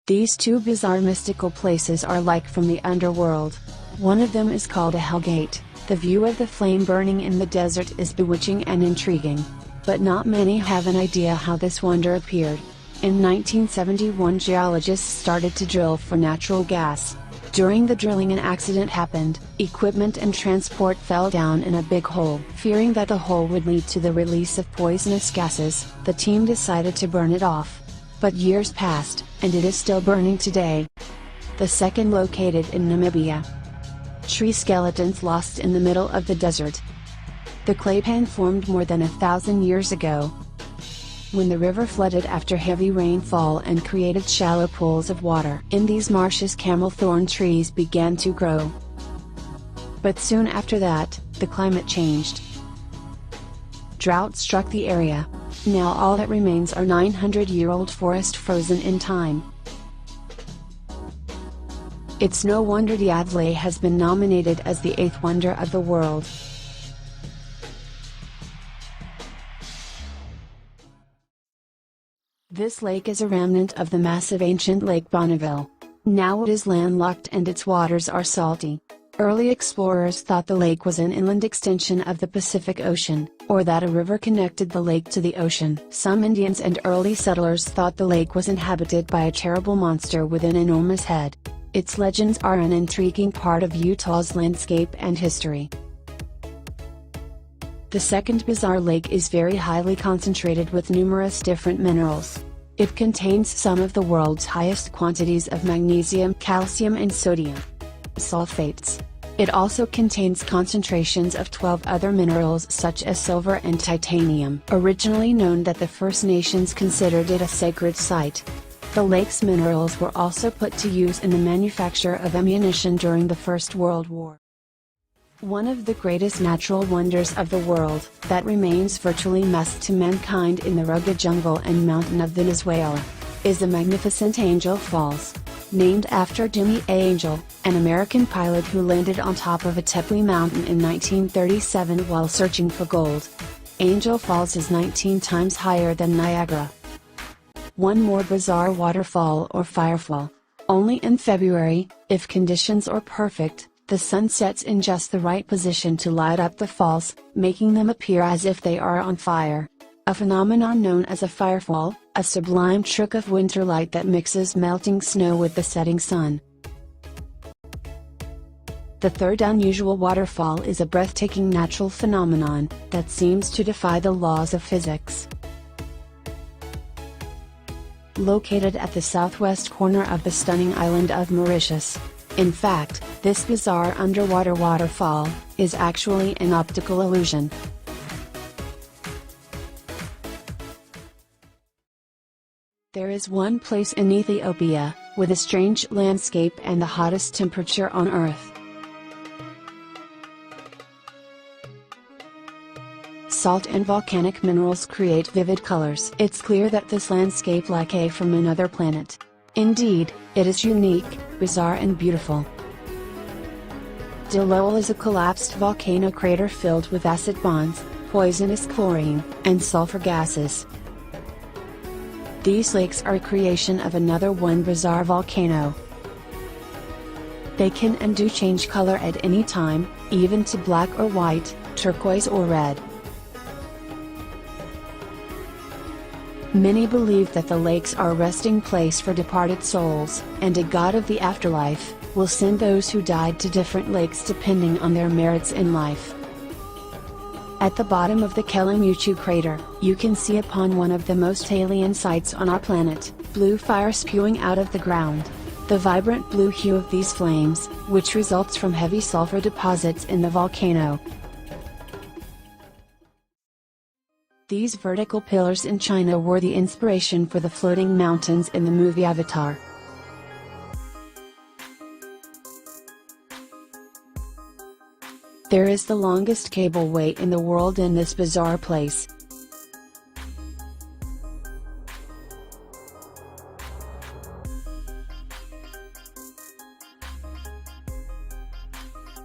These two bizarre mystical places are like from the underworld. One of them is called a Hellgate. The view of the flame burning in the desert is bewitching and intriguing. But not many have an idea how this wonder appeared. In 1971, geologists started to drill for natural gas. During the drilling, an accident happened. Equipment and transport fell down in a big hole. Fearing that the hole would lead to the release of poisonous gases, the team decided to burn it off. But years passed, and it is still burning today. The second, located in Namibia. Tree skeletons lost in the middle of the desert. The clay pan formed more than 1,000 years ago, when the river flooded after heavy rainfall and created shallow pools of water. In these marshes, camel thorn trees began to grow. But soon after that, the climate changed. Drought struck the area. Now all that remains are 900-year-old forest frozen in time. It's no wonder Unraveling has been nominated as the 8th wonder of the world. This lake is a remnant of the massive ancient Lake Bonneville. Now it is landlocked and its waters are salty. Early explorers thought the lake was an inland extension of the Pacific Ocean, or that a river connected the lake to the ocean. Some Indians and early settlers thought the lake was inhabited by a terrible monster with an enormous head. Its legends are an intriguing part of Utah's landscape and history. The second bizarre lake is very highly concentrated with numerous different minerals. It contains some of the world's highest quantities of magnesium, calcium and sodium sulfates. It also contains concentrations of 12 other minerals such as silver and titanium. Originally known that the First Nations considered it a sacred site. The lake's minerals were also put to use in the manufacture of ammunition during the First World War. One of the greatest natural wonders of the world, that remains virtually lost to mankind in the rugged jungle and mountain of Venezuela, is the magnificent Angel Falls. Named after Jimmy A. Angel, an American pilot who landed on top of a Tepuy mountain in 1937 while searching for gold. Angel Falls is 19 times higher than Niagara. One more bizarre waterfall or firefall. Only in February, if conditions are perfect, the sun sets in just the right position to light up the falls, making them appear as if they are on fire. A phenomenon known as a firefall, a sublime trick of winter light that mixes melting snow with the setting sun. The third unusual waterfall is a breathtaking natural phenomenon that seems to defy the laws of physics. Located at the southwest corner of the stunning island of Mauritius. In fact, this bizarre underwater waterfall is actually an optical illusion. There is one place in Ethiopia, with a strange landscape and the hottest temperature on Earth. Salt and volcanic minerals create vivid colors. It's clear that this landscape like a from another planet. Indeed, it is unique, bizarre and beautiful. Dilol is a collapsed volcano crater filled with acid bonds, poisonous chlorine, and sulfur gases. These lakes are a creation of another one bizarre volcano. They can and do change color at any time, even to black or white, turquoise or red. Many believe that the lakes are a resting place for departed souls, and a god of the afterlife will send those who died to different lakes depending on their merits in life. At the bottom of the Kelimutu crater, you can see upon one of the most alien sights on our planet, blue fire spewing out of the ground. The vibrant blue hue of these flames, which results from heavy sulfur deposits in the volcano. These vertical pillars in China were the inspiration for the floating mountains in the movie Avatar. There is the longest cableway in the world in this bizarre place.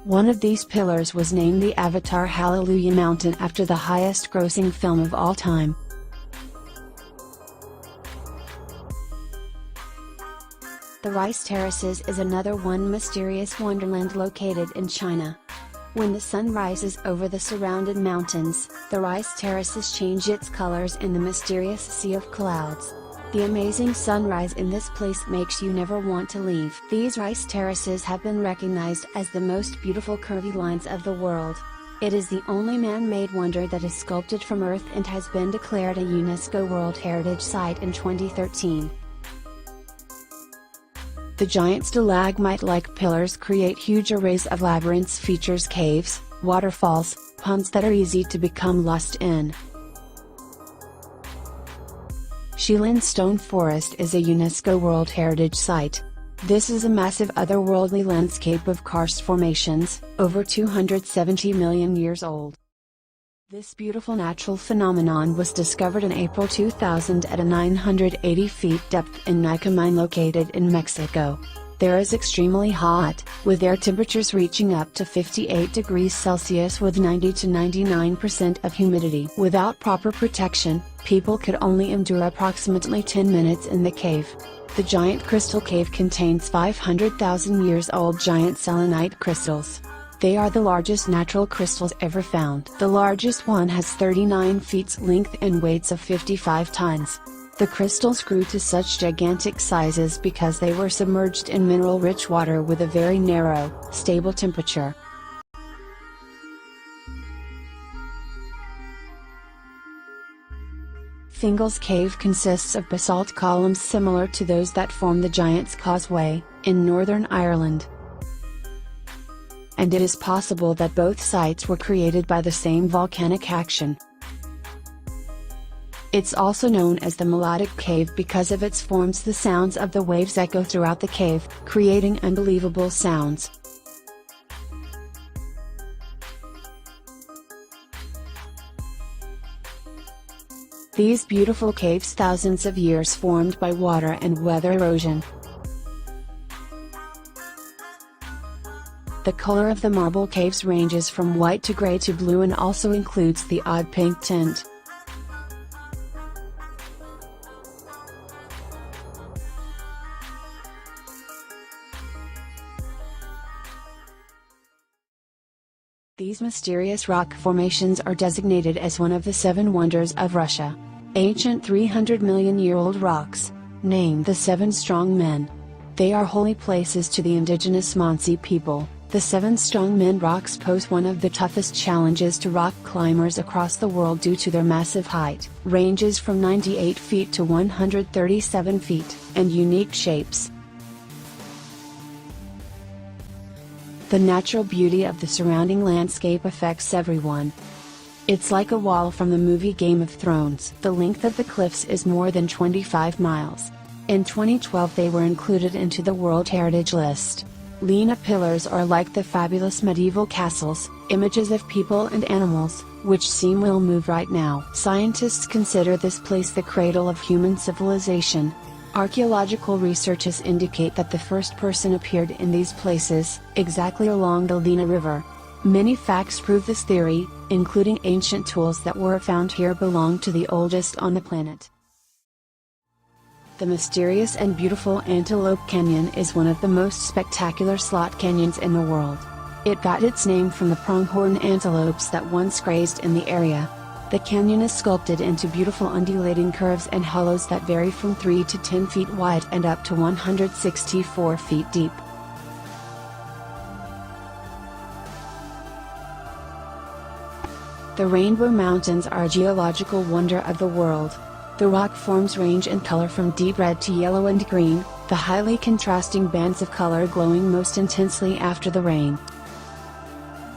One of these pillars was named the Avatar Hallelujah Mountain after the highest grossing film of all time. The rice terraces is another one mysterious wonderland located in China. When the sun rises over the surrounded mountains, the rice terraces change its colors in the mysterious sea of clouds. The amazing sunrise in this place makes you never want to leave. These rice terraces have been recognized as the most beautiful curvy lines of the world. It is the only man-made wonder that is sculpted from earth and has been declared a UNESCO World Heritage Site in 2013. The giant stalagmite-like pillars create huge arrays of labyrinths, features caves, waterfalls, ponds that are easy to become lost in. Shilin Stone Forest is a UNESCO World Heritage Site. This is a massive otherworldly landscape of karst formations, over 270 million years old. This beautiful natural phenomenon was discovered in April 2000 at a 980 feet depth in Nica mine located in Mexico. There is extremely hot, with air temperatures reaching up to 58 degrees Celsius with 90 to 99% of humidity. Without proper protection, people could only endure approximately 10 minutes in the cave. The giant crystal cave contains 500,000 years old giant selenite crystals. They are the largest natural crystals ever found. The largest one has 39 feet length and weights of 55 tons. The crystals grew to such gigantic sizes because they were submerged in mineral-rich water with a very narrow, stable temperature. Fingal's Cave consists of basalt columns similar to those that form the Giant's Causeway, in Northern Ireland. And it is possible that both sites were created by the same volcanic action. It's also known as the Melodic Cave because of its forms. The sounds of the waves echo throughout the cave, creating unbelievable sounds. These beautiful caves, thousands of years formed by water and weather erosion. The color of the marble caves ranges from white to gray to blue and also includes the odd pink tint. These mysterious rock formations are designated as one of the 7 wonders of Russia. Ancient 300-million-year-old rocks, named the 7 Strong Men. They are holy places to the indigenous Mansi people. The 7 Strong Men rocks pose one of the toughest challenges to rock climbers across the world due to their massive height, ranges from 98 feet to 137 feet, and unique shapes. The natural beauty of the surrounding landscape affects everyone. It's like a wall from the movie Game of Thrones. The length of the cliffs is more than 25 miles. In 2012 they were included into the World Heritage List. Lena pillars are like the fabulous medieval castles, images of people and animals, which seem will move right now. Scientists consider this place the cradle of human civilization. Archaeological researches indicate that the first person appeared in these places, exactly along the Lena River. Many facts prove this theory, including ancient tools that were found here belong to the oldest on the planet. The mysterious and beautiful Antelope Canyon is one of the most spectacular slot canyons in the world. It got its name from the pronghorn antelopes that once grazed in the area. The canyon is sculpted into beautiful undulating curves and hollows that vary from 3 to 10 feet wide and up to 164 feet deep. The Rainbow Mountains are a geological wonder of the world. The rock forms range in color from deep red to yellow and green, the highly contrasting bands of color glowing most intensely after the rain.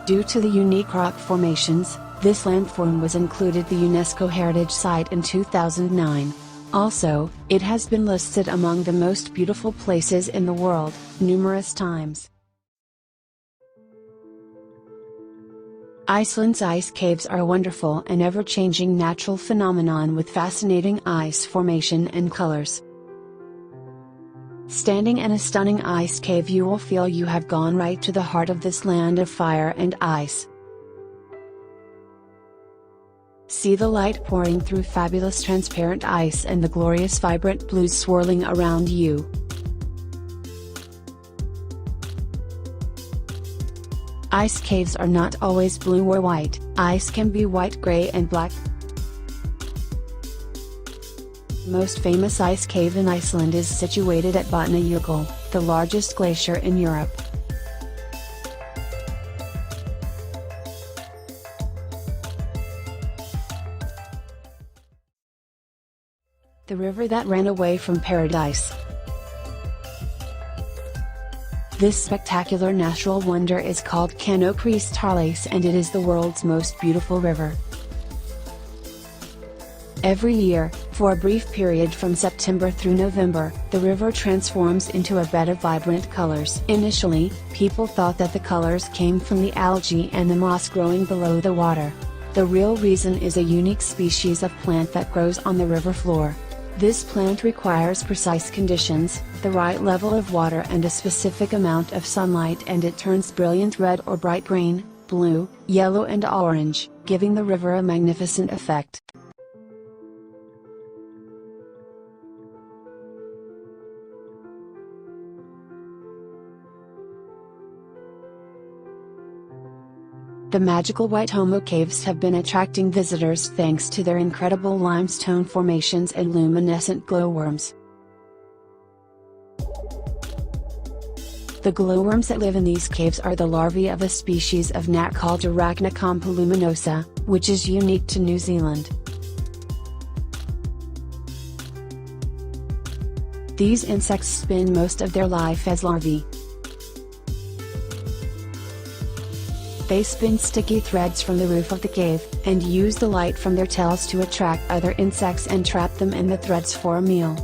Due to the unique rock formations, this landform was included the UNESCO Heritage Site in 2009. Also, it has been listed among the most beautiful places in the world, numerous times. Iceland's ice caves are a wonderful and ever-changing natural phenomenon with fascinating ice formation and colors. Standing in a stunning ice cave, you will feel you have gone right to the heart of this land of fire and ice. See the light pouring through fabulous transparent ice and the glorious vibrant blues swirling around you. Ice caves are not always blue or white, ice can be white, gray and black. Most famous ice cave in Iceland is situated at Vatnajökull, the largest glacier in Europe. The river that ran away from paradise. This spectacular natural wonder is called Kanokristallis, and it is the world's most beautiful river. Every year, for a brief period from September through November, the river transforms into a bed of vibrant colors. Initially, people thought that the colors came from the algae and the moss growing below the water. The real reason is a unique species of plant that grows on the river floor. This plant requires precise conditions, the right level of water and a specific amount of sunlight, and it turns brilliant red or bright green, blue, yellow and orange, giving the river a magnificent effect. The magical White Homo caves have been attracting visitors thanks to their incredible limestone formations and luminescent glowworms. The glowworms that live in these caves are the larvae of a species of gnat called Arachnocompha luminosa, which is unique to New Zealand. These insects spend most of their life as larvae. They spin sticky threads from the roof of the cave, and use the light from their tails to attract other insects and trap them in the threads for a meal.